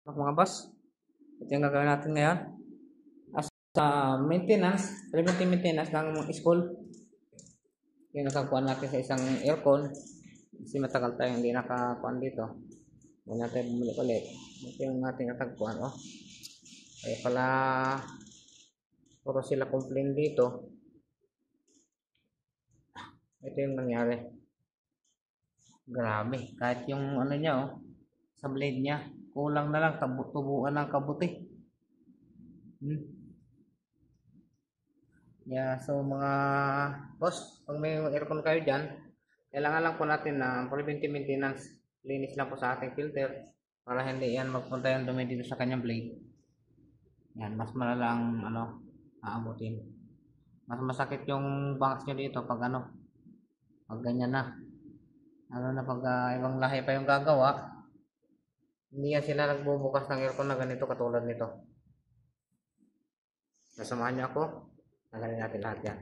Mga boss, ito yung gagawin natin ngayon. As maintenance, preventive maintenance ng school. Yung nakakuha natin sa isang aircon. Kasi matagal tayo hindi nakakuha dito. Huwag natin bumalik ulit. Ito yung ating natagpuan. Oh. Kaya pala, puro sila complain dito. Ito yung nangyari. Grabe. Kahit yung ano niya, oh, sa blade niya, kulang na lang tubuan ng kabuti. Yeah, so mga boss, pag may aircon kayo dyan, kailangan lang po natin na preventive maintenance. Linis lang po sa ating filter para hindi yan magpunta yung dumi dito sa kanyang blade. Yan, mas malalang ano, aabutin. Mas masakit yung bangs nyo dito pag ano, pag ganyan na. Ano na pag ibang lahi pa yung gagawa, hindi yan sila nagbubukas ng aircon na ganito katulad nito. Nasamahan niyo ako, tanggalin natin lahat yan.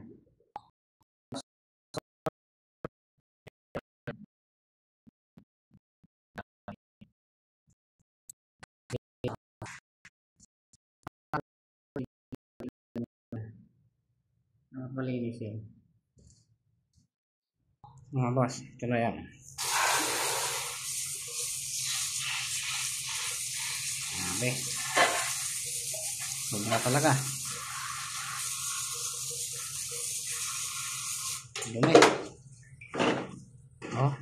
Malinisin. Mga boss, ito na yan. Grabe. Sobra talaga. Dumi. Oh.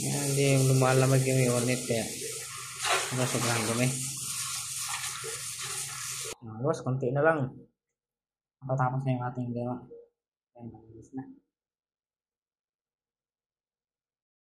Yan, hindi yung lumalamag yung unit kaya sobrang dumi. Boss, konti na lang. Matapos na yung ating gawa. Ayan, malinis na.